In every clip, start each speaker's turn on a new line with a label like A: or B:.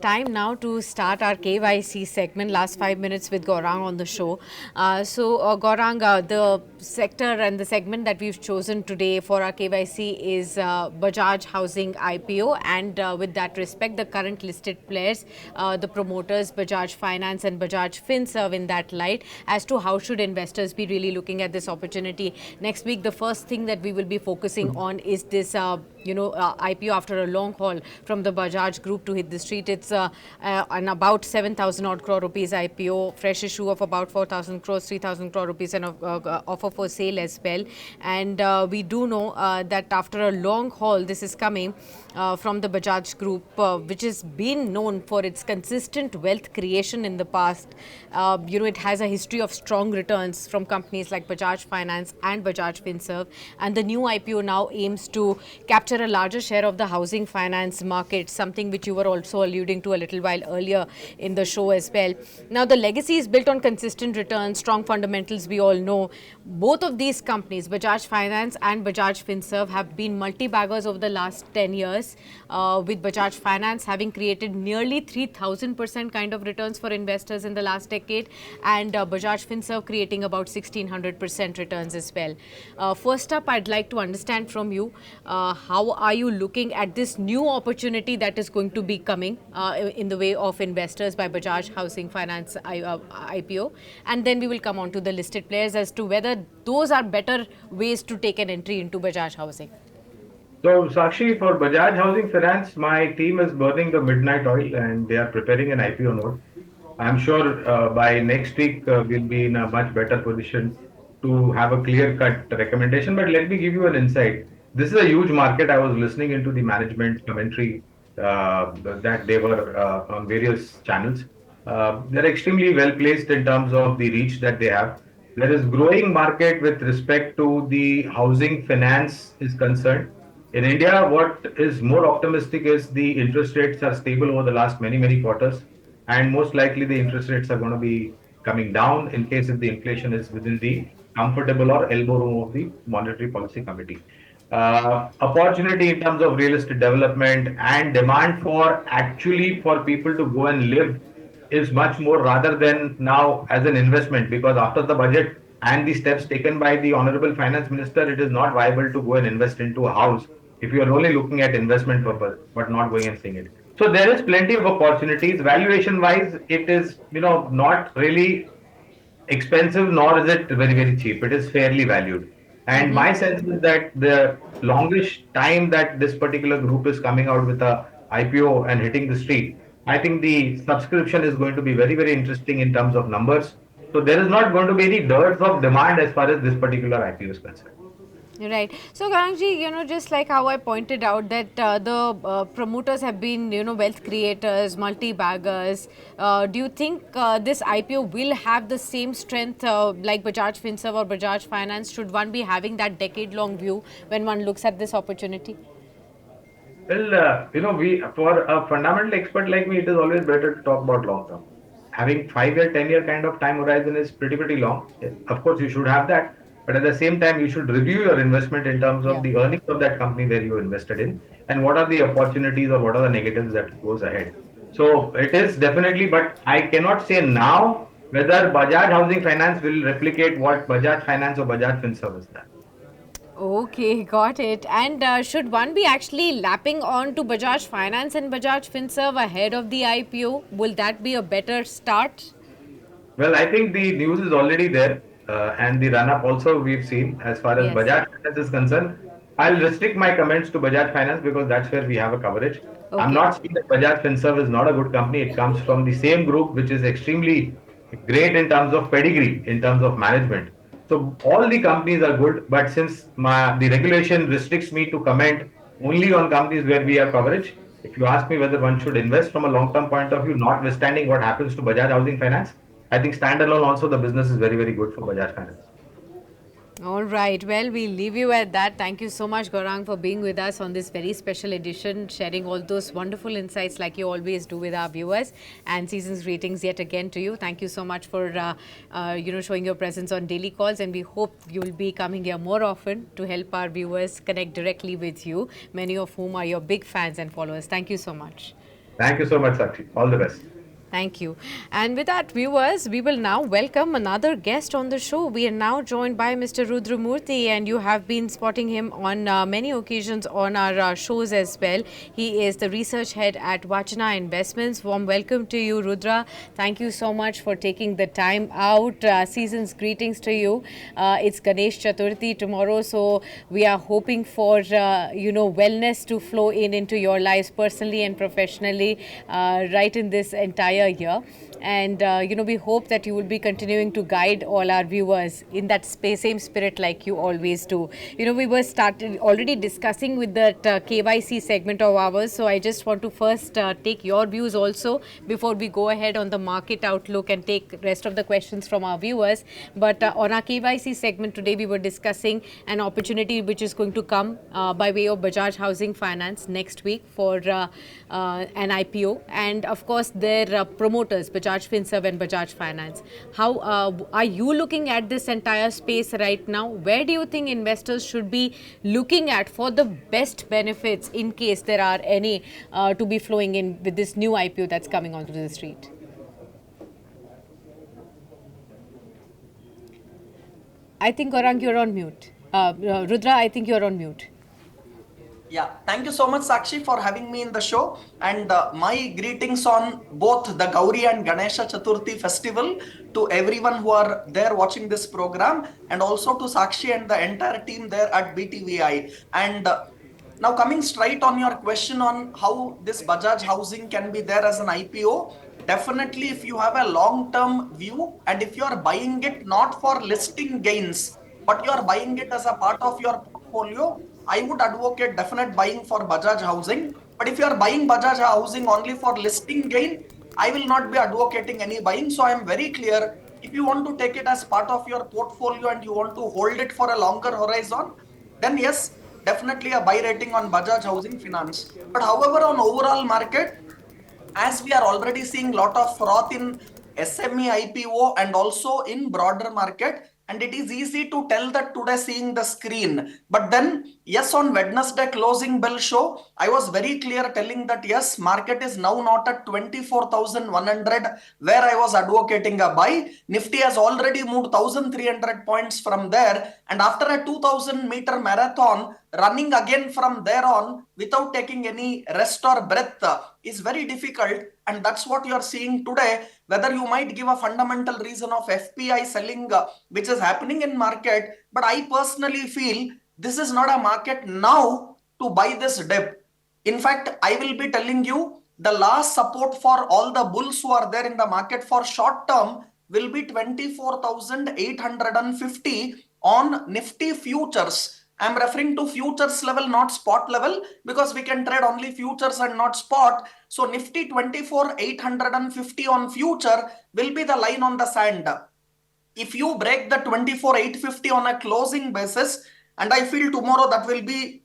A: Time now to start our KYC segment. Last 5 minutes with Gaurang on the show. Gaurang, the sector and the segment that we've chosen today for our KYC is Bajaj Housing IPO, and with that respect, the current listed players, the promoters, Bajaj Finance and Bajaj Finserv, in that light, as to how should investors be really looking at this opportunity. Next week, the first thing that we will be focusing on is this IPO after a long haul from the Bajaj Group to hit the street. It's an about 7,000 odd crore rupees IPO, fresh issue of about 4,000 crores, 3,000 crore rupees, and offer for sale as well. And we do know that after a long haul, this is coming from the Bajaj Group, which has been known for its consistent wealth creation in the past. It has a history of strong returns from companies like Bajaj Finance and Bajaj Finserv. And the new IPO now aims to capture a larger share of the housing finance market, something which you were also alluding to a little while earlier in the show as well. Now, the legacy is built on consistent returns, strong fundamentals, we all know. Both of these companies, Bajaj Finance and Bajaj Finserv, have been multi-baggers over the last 10 years, with Bajaj Finance having created nearly 3,000% kind of returns for investors in the last decade, and Bajaj Finserv creating about 1,600% returns as well. First up, I'd like to understand from you, how are you looking at this new opportunity that is going to be coming in the way of investors by Bajaj Housing Finance IPO? And then we will come on to the listed players as to whether those are better ways to take an entry into Bajaj Housing.
B: So, Sakshi, for Bajaj Housing Finance, my team is burning the midnight oil and they are preparing an IPO note. I'm sure by next week we'll be in a much better position to have a clear-cut recommendation. But let me give you an insight. This is a huge market. I was listening into the management commentary that they were on various channels. They're extremely well placed in terms of the reach that they have. There is growing market with respect to the housing finance is concerned. In India, what is more optimistic is the interest rates are stable over the last many quarters, and most likely the interest rates are going to be coming down in case if the inflation is within the comfortable or elbow room of the Monetary Policy Committee. Opportunity in terms of real estate development and demand for actually for people to go and live is much more rather than now as an investment, because after the budget and the steps taken by the honorable finance minister, it is not viable to go and invest into a house if you are only looking at investment purpose but not going and seeing it. So there is plenty of opportunities. Valuation wise, it is not really expensive nor is it very cheap. It is fairly valued. And my sense is that the longish time that this particular group is coming out with a IPO and hitting the street, I think the subscription is going to be very interesting in terms of numbers. So there is not going to be any dearth of demand as far as this particular IPO is concerned.
A: Right. So, Garangji, just like how I pointed out that the promoters have been, wealth creators, multi-baggers. Do you think this IPO will have the same strength like Bajaj Finserv or Bajaj Finance? Should one be having that decade-long view when one looks at this opportunity?
B: Well, we for a fundamental expert like me, it is always better to talk about long term. Having 5 year, 10 year kind of time horizon is pretty long. Of course, you should have that, but at the same time, you should review your investment in terms of
A: Yeah.
B: the earnings of that company where you invested in, and what are the opportunities or what are the negatives that goes ahead. So it is definitely, but I cannot say now whether Bajaj Housing Finance will replicate what Bajaj Finance or Bajaj Finserv has done.
A: Okay, got it. And should one be actually lapping on to Bajaj Finance and Bajaj Finserv ahead of the IPO? Will that be a better start?
B: Well, I think the news is already there, and the run-up also we've seen as far as
A: Yes.
B: Bajaj Finance is concerned. I'll restrict my comments to Bajaj Finance because that's where we have a coverage. I'm
A: Okay.
B: not saying that Bajaj Finserv is not a good company. It comes from the same group, which is extremely great in terms of pedigree, in terms of management. So all the companies are good, but since the regulation restricts me to comment only on companies where we have coverage, if you ask me whether one should invest from a long-term point of view, notwithstanding what happens to Bajaj Housing Finance, I think standalone also the business is very good for Bajaj Finance.
A: All right. Well, we'll leave you at that. Thank you so much, Gaurang, for being with us on this very special edition, sharing all those wonderful insights like you always do with our viewers. And season's greetings yet again to you. Thank you so much for, showing your presence on daily calls. And we hope you'll be coming here more often to help our viewers connect directly with you, many of whom are your big fans and followers. Thank you so much.
B: Thank you so much, Sakshi. All the best.
A: Thank you. And with that, viewers, we will now welcome another guest on the show. We are now joined by Mr. Rudra Murthy, and you have been spotting him on many occasions on our shows as well. He is the research head at Vachana Investments. Warm welcome to you, Rudra. Thank you so much for taking the time out. Season's greetings to you. It's Ganesh Chaturthi tomorrow, so we are hoping for wellness to flow in into your lives personally and professionally right in this entire year. And we hope that you will be continuing to guide all our viewers in that same spirit like you always do. We were started already discussing with that KYC segment of ours, so I just want to first take your views also before we go ahead on the market outlook and take rest of the questions from our viewers. But on our KYC segment today, we were discussing an opportunity which is going to come by way of Bajaj Housing Finance next week for an IPO, and of course their promoters, Bajaj Finserv and Bajaj Finance. How are you looking at this entire space right now? Where do you think investors should be looking at for the best benefits in case there are any to be flowing in with this new IPO that's coming onto the street? I think Gaurang, you're on mute. Rudra, I think you're on mute.
C: Yeah, thank you so much, Sakshi, for having me in the show. And my greetings on both the Gauri and Ganesha Chaturthi festival to everyone who are there watching this program, and also to Sakshi and the entire team there at BTVI. And now, coming straight on your question on how this Bajaj housing can be there as an IPO, definitely if you have a long-term view and if you are buying it not for listing gains, but you are buying it as a part of your portfolio, I would advocate definite buying for Bajaj housing. But if you are buying Bajaj housing only for listing gain, I will not be advocating any buying. So I am very clear. If you want to take it as part of your portfolio and you want to hold it for a longer horizon, then yes, definitely a buy rating on Bajaj Housing Finance. But however, on overall market, as we are already seeing lot of froth in SME IPO and also in broader market, and it is easy to tell that today seeing the screen. But then, yes, on Wednesday closing bell show, I was very clear telling that yes, market is now not at 24,100 where I was advocating a buy. Nifty has already moved 1,300 points from there, and after a 2,000-meter marathon, running again from there on without taking any rest or breath is very difficult. And that's what you are seeing today. Whether you might give a fundamental reason of FPI selling which is happening in market, but I personally feel this is not a market now to buy this dip. In fact, I will be telling you the last support for all the bulls who are there in the market for short term will be 24,850 on Nifty futures. I'm referring to futures level, not spot level, because we can trade only futures and not spot. So Nifty 24,850 on future will be the line on the sand. If you break the 24,850 on a closing basis, and I feel tomorrow that will be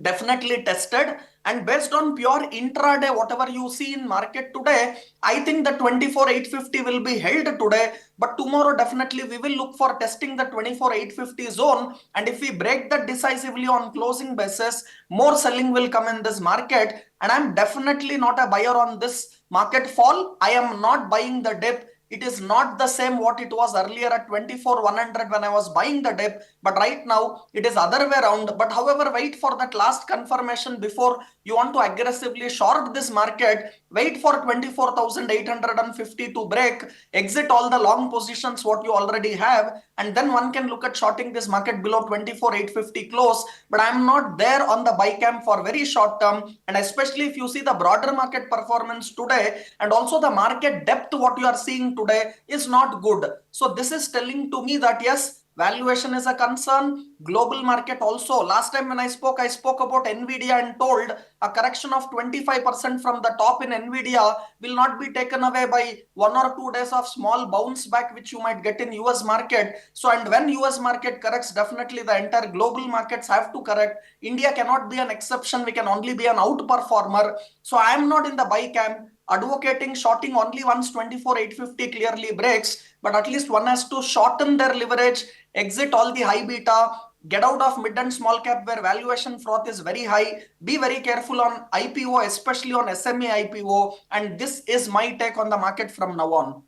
C: definitely tested, and based on pure intraday whatever you see in market today, I think the 24,850 will be held today, but tomorrow definitely we will look for testing the 24,850 zone, and if we break that decisively on closing basis, more selling will come in this market, and I'm definitely not a buyer on this market fall. I am not buying the dip. It is not the same what it was earlier at 24,100 when I was buying the dip, but right now it is other way around. But however, wait for that last confirmation before you want to aggressively short this market. Wait for 24,850 to break, exit all the long positions what you already have, and then one can look at shorting this market below 24,850 close. But I'm not there on the buy camp for very short term, and especially if you see the broader market performance today and also the market depth what you are seeing today is not good. So this is telling to me that yes, valuation is a concern. Global market also. Last time when I spoke about Nvidia and told a correction of 25% from the top in Nvidia will not be taken away by 1 or 2 days of small bounce back which you might get in US market. So, and when US market corrects, definitely the entire global markets have to correct. India cannot be an exception. We can only be an outperformer. So I am not in the buy camp advocating shorting only once 24,850 clearly breaks, but at least one has to shorten their leverage, exit all the high beta, Get out of mid and small cap where valuation froth is very high. Be very careful on IPO, especially on SME IPO. And this is my take on the market from now on.